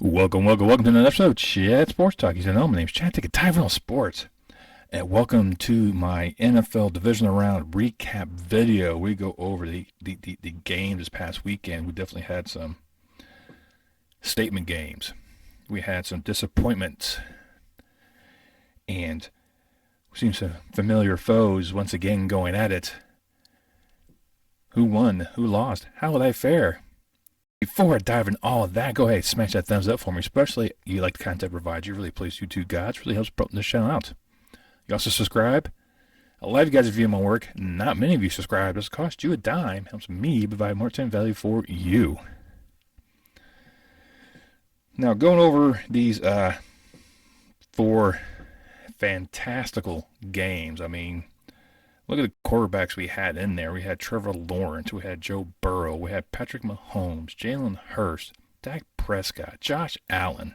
Welcome to another episode of Chad Sports Talk. You know, my name's Chad. Take a dive on sports. And welcome to my NFL Divisional Round recap video. We go over the game this past weekend. We definitely had some statement games. We had some disappointments. And we've seen some familiar foes once again going at it. Who won? Who lost? How will they fare? Before I dive into all of that, go ahead and smash that thumbs up for me, especially if you like the content I provide. You really please YouTube guys. Really helps promote this channel out. You also subscribe. A lot of you guys review my work. Not many of you subscribe. It costs you a dime. Helps me provide more time value for you. Now, going over these four fantastical games. I mean, look at the quarterbacks we had in there. We had Trevor Lawrence. We had Joe Burrow. We had Patrick Mahomes, Jalen Hurts, Dak Prescott, Josh Allen.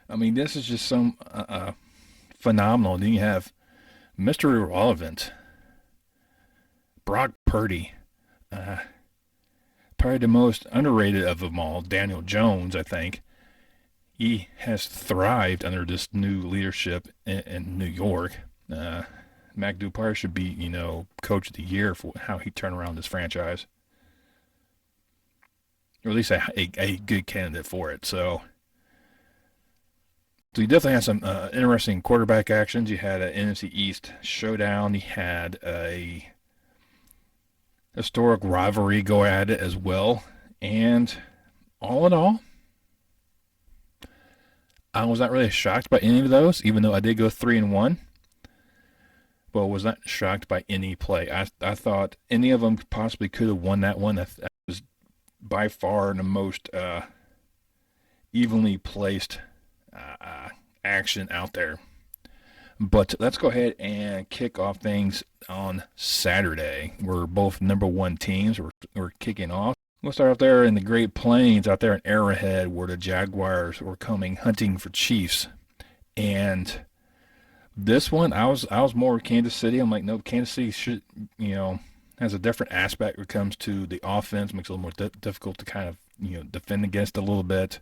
I mean, this is just some phenomenal. Then you have Mr. Irrelevant, Brock Purdy. Probably the most underrated of them all, Daniel Jones, I think. He has thrived under this new leadership in New York. Mac Dupar should be, coach of the year for how he turned around this franchise. Or at least a good candidate for it. So you definitely had some interesting quarterback actions. You had an NFC East showdown. You had a historic rivalry go at it as well. And all in all, I was not really shocked by any of those, even though I did go 3-1. But was not shocked by any play. I thought any of them possibly could have won that one. That was by far the most evenly placed action out there. But let's go ahead and kick off things on Saturday. We're both number one teams. We're kicking off. We'll start out there in the Great Plains, out there in Arrowhead, where the Jaguars were coming hunting for Chiefs. And this one, I was more Kansas City. I'm like, nope, Kansas City should, has a different aspect when it comes to the offense. Makes it a little more difficult to kind of, defend against a little bit.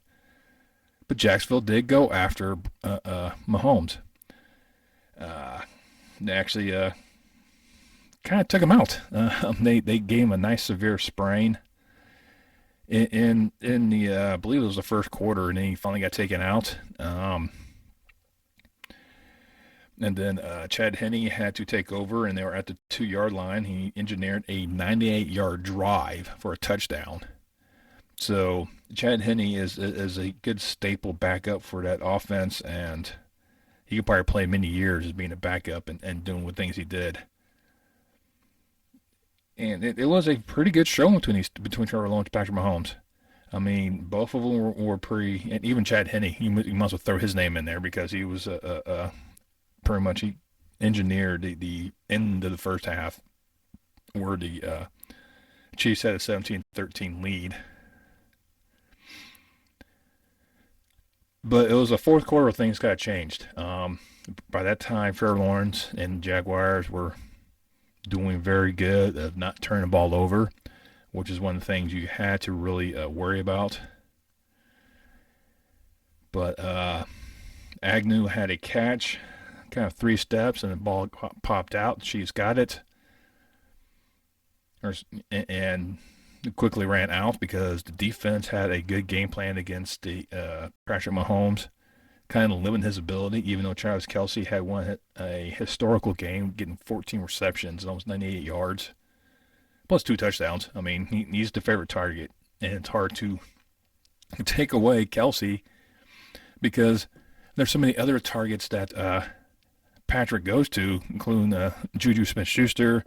But Jacksonville did go after Mahomes. They actually kind of took him out. They gave him a nice severe sprain in the I believe it was the first quarter, and then he finally got taken out. And then Chad Henne had to take over, and they were at the 2-yard line. He engineered a 98-yard drive for a touchdown. So Chad Henne is a good staple backup for that offense, and he could probably play many years as being a backup and doing what things he did. And it was a pretty good showing between Trevor Lawrence and Patrick Mahomes. I mean, both of them were pretty, and even Chad Henne, you might as well throw his name in there because he was pretty much he engineered the end of the first half where the Chiefs had a 17-13 lead. But it was the fourth quarter things got changed. By that time, Trevor Lawrence and Jaguars were doing very good of not turning the ball over, which is one of the things you had to really worry about. But Agnew had a catch, kind of 3 steps, and the ball popped out. Chiefs got it, and quickly ran out because the defense had a good game plan against the Patrick Mahomes, kind of limiting his ability, even though Travis Kelce had a historical game, getting 14 receptions and almost 98 yards, plus 2 touchdowns. I mean, he's the favorite target, and it's hard to take away Kelce because there's so many other targets that Patrick goes to, including Juju Smith-Schuster,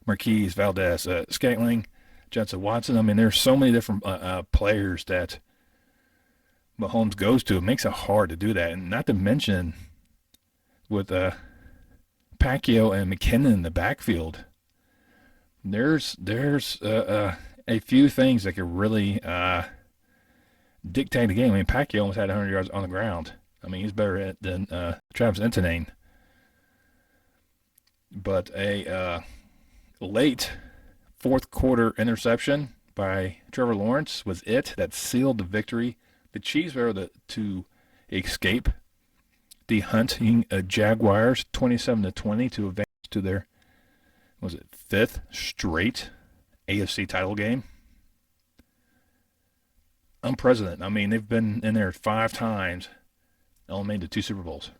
Marquise Valdez-Scantling, Jensen Watson. I mean, there's so many different players that Mahomes goes to. It makes it hard to do that. And not to mention with Pacquiao and McKinnon in the backfield, there's a few things that could really dictate the game. I mean, Pacquiao almost had 100 yards on the ground. I mean, he's better than Travis Etienne. But a late fourth quarter interception by Trevor Lawrence was it that sealed the victory. The Chiefs were able to escape the hunting Jaguars 27-20 to advance to their, was it, fifth straight AFC title game. Unprecedented. I mean, they've been in there 5 times, only made the 2 Super Bowls.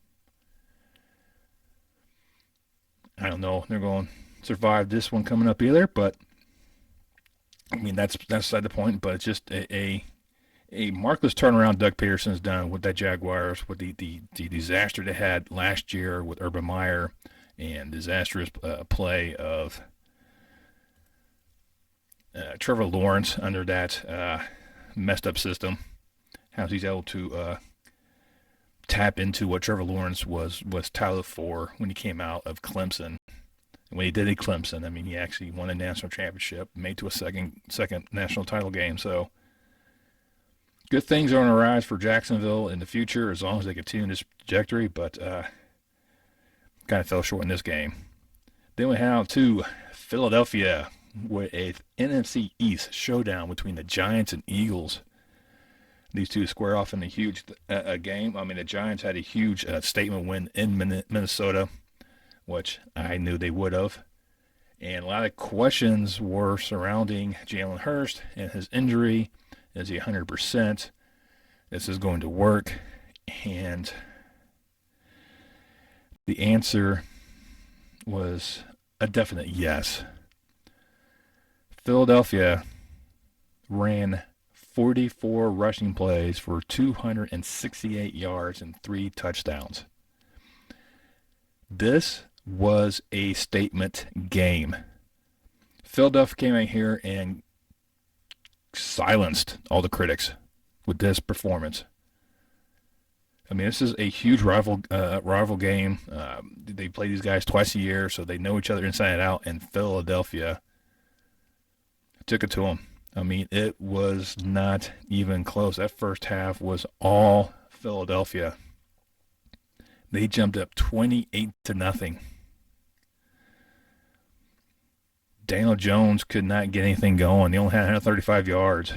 I don't know if they're going to survive this one coming up either, but I mean that's beside the point. But it's just a marvelous turnaround Doug Peterson's done with that Jaguars, with the disaster they had last year with Urban Meyer and disastrous play of Trevor Lawrence under that messed up system. How he's able to tap into what Trevor Lawrence was touted for when he came out of Clemson. And when he did at Clemson, I mean, he actually won a national championship, made to a second national title game. So good things are on the rise for Jacksonville in the future as long as they continue this trajectory, but kind of fell short in this game. Then we have to Philadelphia with a NFC East showdown between the Giants and Eagles. These two square off in a huge game. I mean, the Giants had a huge statement win in Minnesota, which I knew they would have. And a lot of questions were surrounding Jalen Hurts and his injury. Is he 100%? This is going to work. And the answer was a definite yes. Philadelphia ran 44 rushing plays for 268 yards and 3 touchdowns. This was a statement game. Philadelphia came out here and silenced all the critics with this performance. I mean, this is a huge rival game. They play these guys twice a year, so they know each other inside and out, and Philadelphia took it to them. I mean, it was not even close. That first half was all Philadelphia. They jumped up 28-0. Daniel Jones could not get anything going. He only had 135 yards.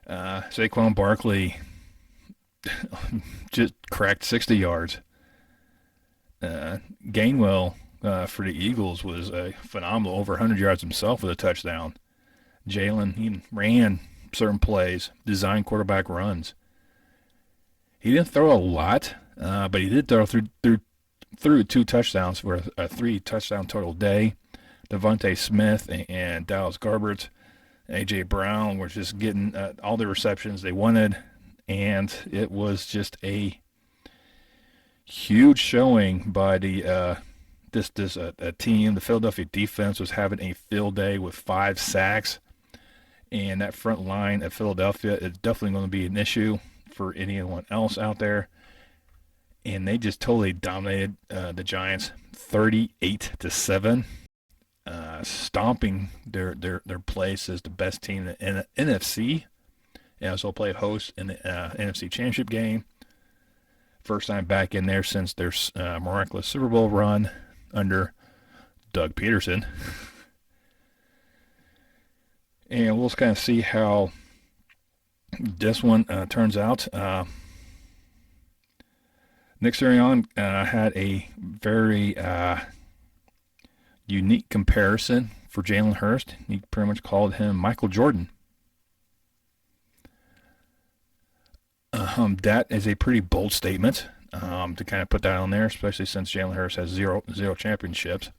Saquon Barkley just cracked 60 yards. Gainwell for the Eagles was phenomenal, over 100 yards himself with a touchdown. Jalen, he ran certain plays, designed quarterback runs. He didn't throw a lot, but he did throw through 2 touchdowns for a 3-touchdown total day. Devontae Smith and Dallas Goedert, A.J. Brown were just getting all the receptions they wanted, and it was just a huge showing by the this team. The Philadelphia defense was having a field day with 5 sacks, and that front line of Philadelphia is definitely going to be an issue for anyone else out there. And they just totally dominated the Giants, 38-7, stomping their place as the best team in the NFC. They also played host in the NFC Championship game. First time back in there since their miraculous Super Bowl run under Doug Peterson. And we'll kind of see how this one turns out. Nick Sirianni had a very unique comparison for Jalen Hurts. He pretty much called him Michael Jordan. That is a pretty bold statement to kind of put that on there, especially since Jalen Hurts has zero championships.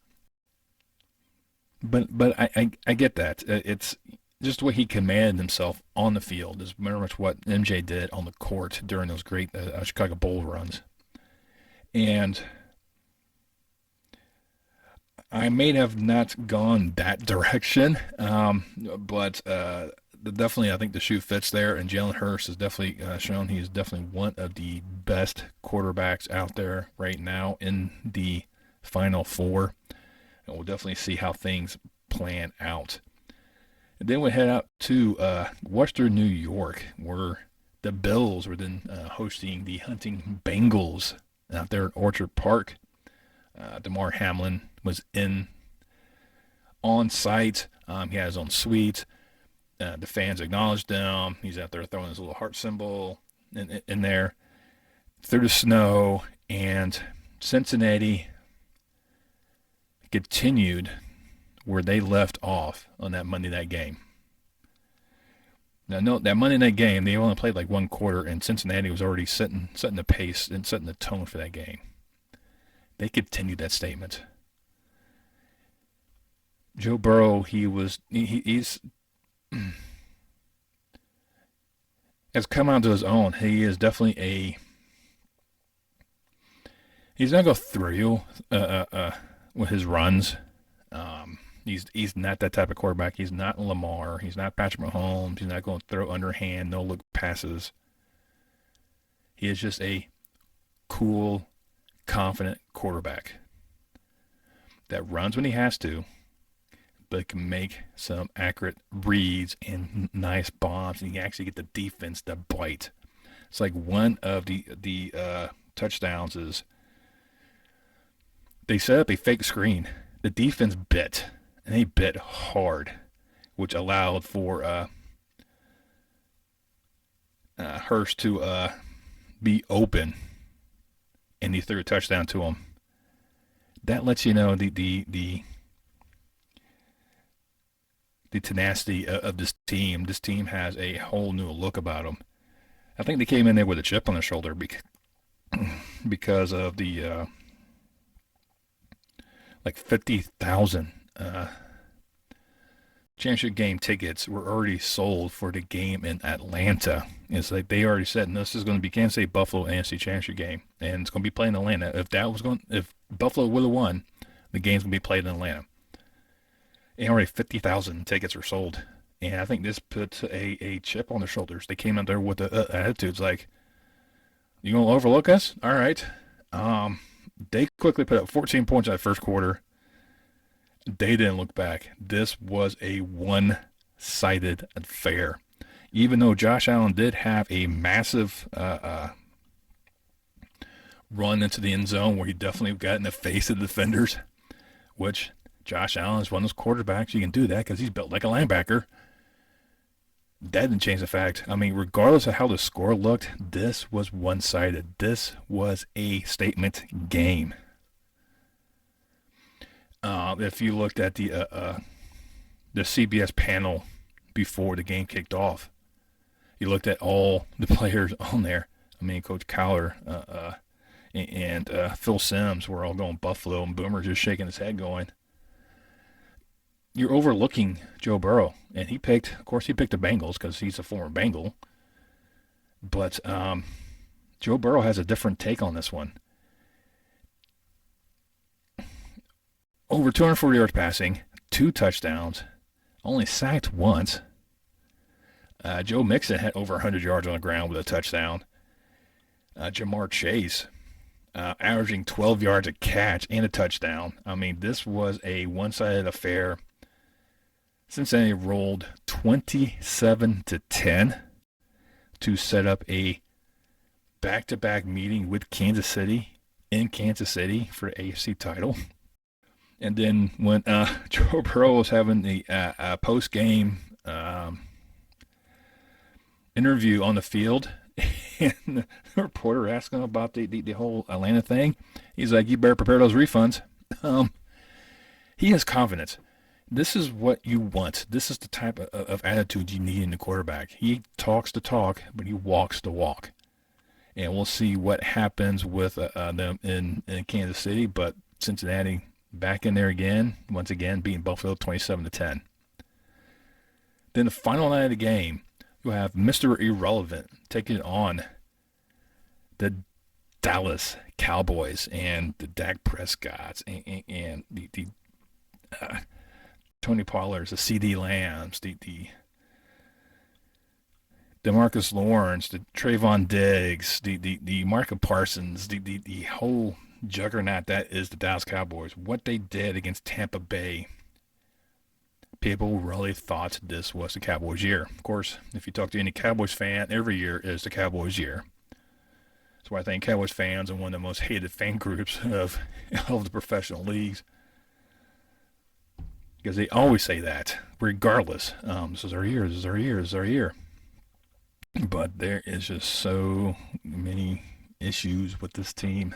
But I get that. It's just the way he commanded himself on the field is very much what MJ did on the court during those great Chicago Bull runs. And I may have not gone that direction, but definitely I think the shoe fits there, and Jalen Hurts has definitely shown he is definitely one of the best quarterbacks out there right now in the Final Four. And we'll definitely see how things plan out. And then we head out to Western New York, where the Bills were then hosting the hunting Bengals out there at Orchard Park. Damar Hamlin was on site. He had his own suite. The fans acknowledged him. He's out there throwing his little heart symbol in there through the snow, and Cincinnati continued where they left off on that Monday night game. Now, no, that Monday night game, they only played like one quarter, and Cincinnati was already setting the pace and setting the tone for that game. They continued that statement. Joe Burrow, he's has come onto his own. He is definitely he's not going to throw you with his runs. He's not that type of quarterback. He's not Lamar. He's not Patrick Mahomes. He's not going to throw underhand, no-look passes. He is just a cool, confident quarterback that runs when he has to, but can make some accurate reads and nice bombs, and you can actually get the defense to bite. It's like one of the touchdowns is they set up a fake screen. The defense bit, and they bit hard, which allowed for Hurst to be open, and he threw a touchdown to him. That lets you know the tenacity of this team. This team has a whole new look about them. I think they came in there with a chip on their shoulder because of the like 50,000 championship game tickets were already sold for the game in Atlanta. It's like they already said, and this is going to be Kansas City Buffalo NFC championship game, and it's going to be played in Atlanta. If Buffalo would have won, the game's going to be played in Atlanta. And already 50,000 tickets were sold, and I think this puts a chip on their shoulders. They came out there with the attitudes like, "You gonna overlook us? All right." They quickly put up 14 points in that first quarter. They didn't look back. This was a one-sided affair. Even though Josh Allen did have a massive run into the end zone where he definitely got in the face of the defenders, which Josh Allen is one of those quarterbacks. You can do that because he's built like a linebacker. That didn't change the fact. I mean, regardless of how the score looked, this was one-sided. This was a statement game. If you looked at the CBS panel before the game kicked off, you looked at all the players on there. I mean, Coach Cowler and Phil Simms were all going Buffalo, and Boomer just shaking his head going, "You're overlooking Joe Burrow." And he picked the Bengals because he's a former Bengal. But Joe Burrow has a different take on this one. Over 240 yards passing, 2 touchdowns, only sacked once. Joe Mixon had over 100 yards on the ground with a touchdown. Jamar Chase averaging 12 yards a catch and a touchdown. I mean, this was a one-sided affair. Cincinnati rolled 27-10 to set up a back-to-back meeting with Kansas City in Kansas City for the AFC title. And then when Joe Burrow was having the post-game interview on the field, and the reporter asked him about the whole Atlanta thing, he's like, "You better prepare those refunds." He has confidence. This is what you want. This is the type of attitude you need in the quarterback. He talks the talk, but he walks the walk. And we'll see what happens with them in Kansas City. But Cincinnati back in there again, once again, beating Buffalo 27-10. Then the final night of the game, you'll have Mr. Irrelevant taking on the Dallas Cowboys and the Dak Prescotts and the Tony Pollards, the C.D. Lambs, the DeMarcus Lawrence, the Trayvon Diggs, the Micah Parsons, the whole juggernaut that is the Dallas Cowboys. What they did against Tampa Bay, people really thought this was the Cowboys' year. Of course, if you talk to any Cowboys fan, every year is the Cowboys' year. That's why I think Cowboys fans are one of the most hated fan groups of the professional leagues. because they always say that, regardless. This is our year, this is our year, this is our year. But there is just so many issues with this team.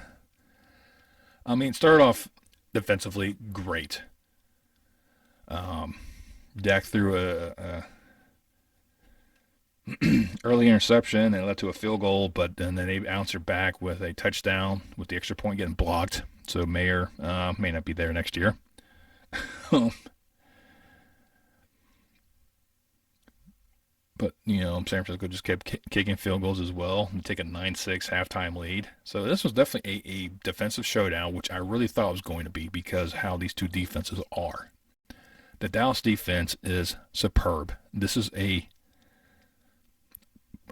I mean, started off defensively great. Dak threw a early interception and it led to a field goal, but then they answered back with a touchdown with the extra point getting blocked. So Mayer may not be there next year. But, San Francisco just kept kicking field goals as well and take a 9-6 halftime lead. So this was definitely a defensive showdown, which I really thought it was going to be because how these two defenses are. The Dallas defense is superb. This is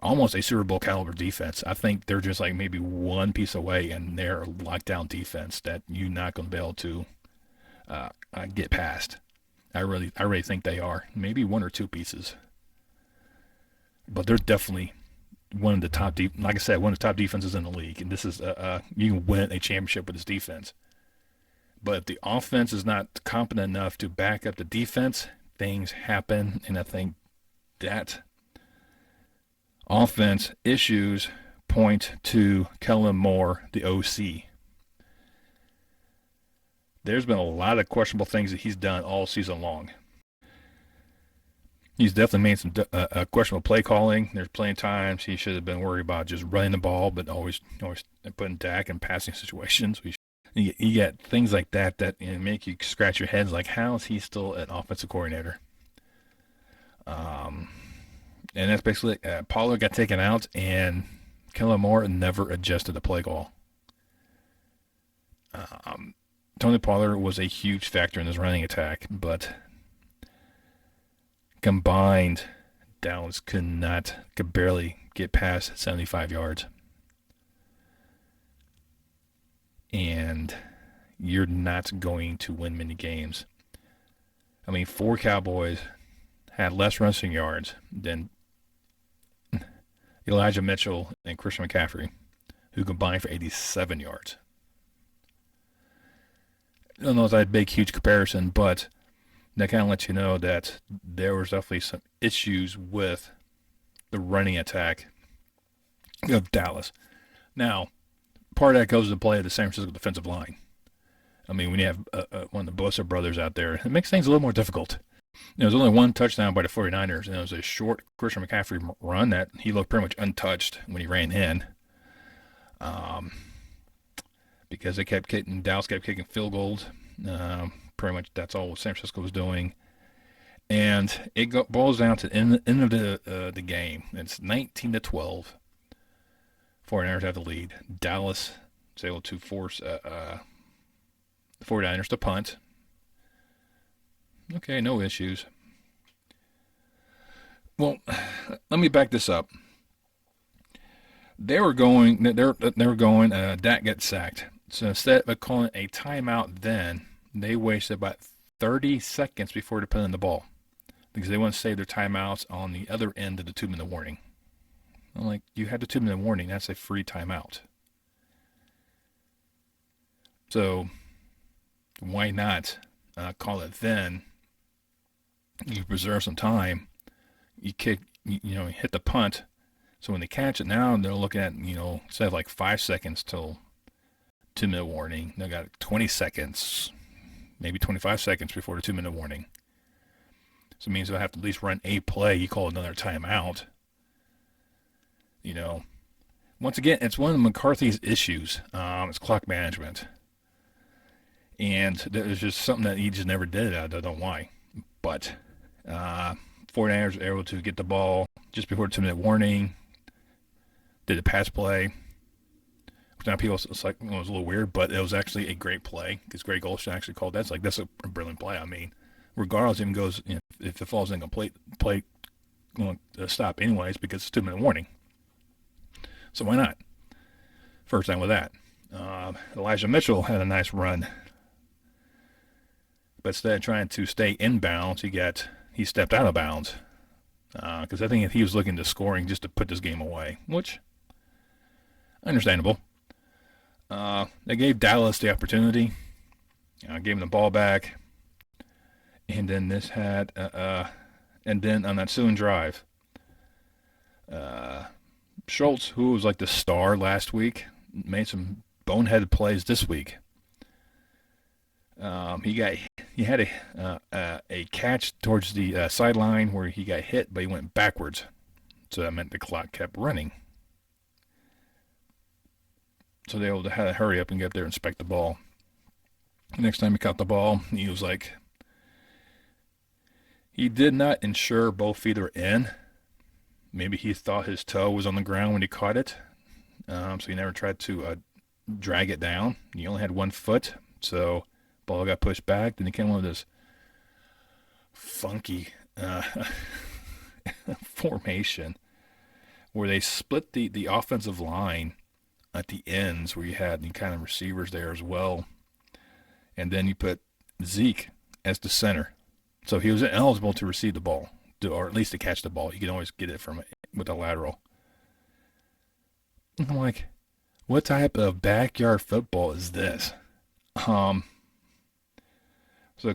almost a Super Bowl caliber defense. I think they're just like maybe one piece away, and they're a lockdown defense that you're not going to be able to get past. I really think they are. Maybe one or two pieces. But they're definitely one of the top, like I said, one of the top defenses in the league. And this is, you can win a championship with this defense. But if the offense is not competent enough to back up the defense, things happen. And I think that offense issues point to Kellen Moore, the OC. There's been a lot of questionable things that he's done all season long. He's definitely made some questionable play calling. There's plenty of times he should have been worried about just running the ball, but always putting Dak in passing situations. You get things like that make you scratch your heads like, how is he still an offensive coordinator? And that's basically Pollard got taken out, and Kellen Moore never adjusted the play call. Tony Pollard was a huge factor in this running attack, but combined, Dallas could barely get past 75 yards. And you're not going to win many games. I mean, 4 Cowboys had less rushing yards than Elijah Mitchell and Christian McCaffrey, who combined for 87 yards. I don't know if that's a big, huge comparison, but that kind of lets you know that there was definitely some issues with the running attack of Dallas. Now, part of that goes into play of the San Francisco defensive line. I mean, when you have one of the Bosa brothers out there, it makes things a little more difficult. There was only one touchdown by the 49ers, and it was a short Christian McCaffrey run that he looked pretty much untouched when he ran in. Because Dallas kept kicking field goals. Pretty much that's all San Francisco was doing. And it boils down to the end of the game. It's 19-12. 49ers have the lead. Dallas is able to force the 49ers to punt. Okay, no issues. Well, let me back this up. They were going. Dak gets sacked. So instead of calling a timeout, then they wasted about 30 seconds before they put in the ball because they want to save their timeouts on the other end of the 2-minute warning. I'm like, you had the 2-minute warning. That's a free timeout. So why not call it then? You preserve some time. You kick, hit the punt. So when they catch it now, they're looking at, instead of like 5 seconds till 2-minute warning, they got 20 seconds, maybe 25 seconds before the 2-minute warning. So it means they'll have to at least run a play. You call another timeout. Once again, it's one of McCarthy's issues. It's clock management. And there's just something that he just never did. I don't know why. But 49ers were able to get the ball just before the 2-minute warning. Did a pass play. Now people, it's like, it was a little weird, but it was actually a great play because Greg Olsen actually called that. It's like, that's a brilliant play. I mean, regardless, if it goes, if it falls incomplete, play going to stop anyways because it's 2-minute warning. So why not? First time with that. Elijah Mitchell had a nice run. But instead of trying to stay in bounds, he stepped out of bounds. Because I think he was looking to scoring just to put this game away, which, understandable. They gave Dallas the opportunity. Gave him the ball back. And then this had, and then on that ensuing drive, uh, Schultz, who was like the star last week, made some boneheaded plays this week. He had a catch towards the sideline where he got hit, but he went backwards, so that meant the clock kept running. So they had to hurry up and get there and inspect the ball. The next time he caught the ball, he was like, he did not ensure both feet are in. Maybe he thought his toe was on the ground when he caught it, so he never tried to drag it down. He only had one foot, so ball got pushed back. Then he came with this funky formation where they split the offensive line at the ends, where you had the kind of receivers there as well, and then you put Zeke as the center. So he was eligible to receive the ball, or at least to catch the ball. You can always get it from with a lateral. I'm like, what type of backyard football is this? So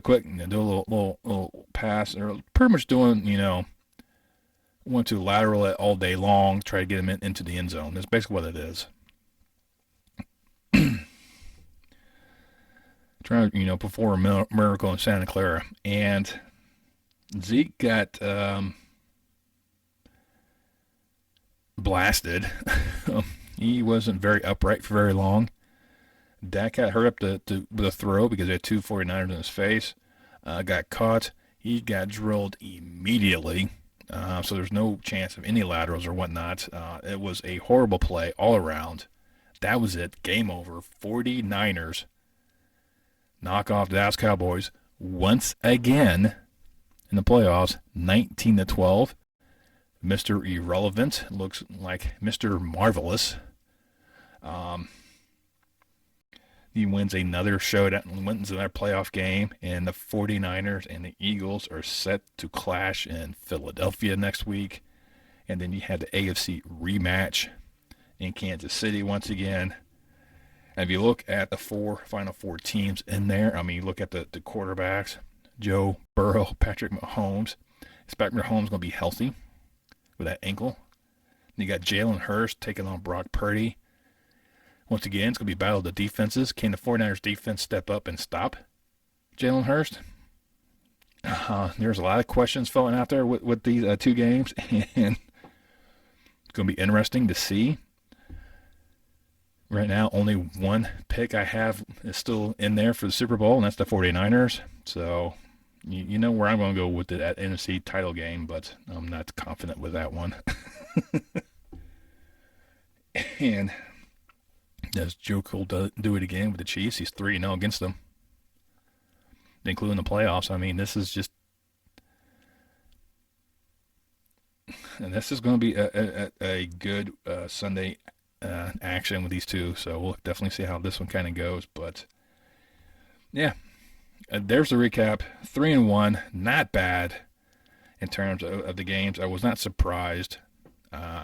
quick, do a little pass, or pretty much doing, went to lateral it all day long, try to get him into the end zone. That's basically what it is. Trying to, perform a miracle in Santa Clara. And Zeke got blasted. He wasn't very upright for very long. Dak got hurt up with a throw because he had two 49ers in his face. Got caught. He got drilled immediately. So there's no chance of any laterals or whatnot. It was a horrible play all around. That was it. Game over. 49ers knock off the Dallas Cowboys once again in the playoffs, 19-12. Mr. Irrelevant looks like Mr. Marvelous. He wins another showdown, wins another playoff game, and the 49ers and the Eagles are set to clash in Philadelphia next week. And then you had the AFC rematch in Kansas City once again. And if you look at the final four teams in there, you look at the quarterbacks, Joe Burrow, Patrick Mahomes. Expect Mahomes going to be healthy with that ankle. And you got Jalen Hurts taking on Brock Purdy. Once again, it's going to be a battle of the defenses. Can the 49ers defense step up and stop Jalen Hurts? There's a lot of questions floating out there with these two games. And it's going to be interesting to see. Right now, only one pick I have is still in there for the Super Bowl, and that's the 49ers. So, you know where I'm going to go with that NFC title game, but I'm not confident with that one. And does Joe Cole do it again with the Chiefs? He's 3-0 against them, including the playoffs. This is just... And this is going to be a good Sunday action with these two, so we'll definitely see how this one kind of goes. But yeah, there's the recap. 3-1, not bad in terms of the games. I was not surprised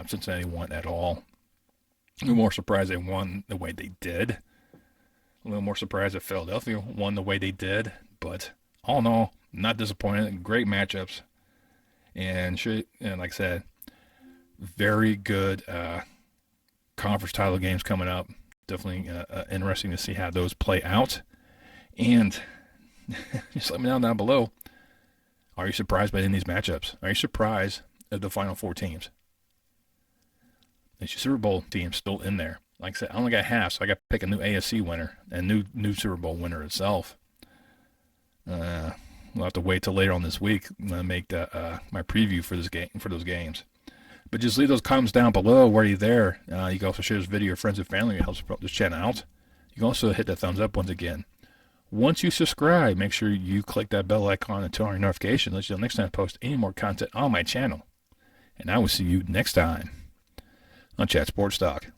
Cincinnati won at all. A little more surprised they won the way they did. A little more surprised that Philadelphia won the way they did. But all in all, not disappointed. Great matchups, and like I said, very good conference title games coming up. Definitely interesting to see how those play out. And just let me know down below, are you surprised by any of these matchups? Are you surprised at the final four teams? It's your Super Bowl team still in there. Like I said, I only got half, so I got to pick a new AFC winner and new Super Bowl winner itself. We'll have to wait till later on this week to make my preview for those games. But just leave those comments down below. Were you there? You can also share this video with your friends and family. It helps promote this channel out. You can also hit that thumbs up once again. Once you subscribe, make sure you click that bell icon and turn on your notifications. Let you know next time I post any more content on my channel. And I will see you next time on Chat Sports Talk.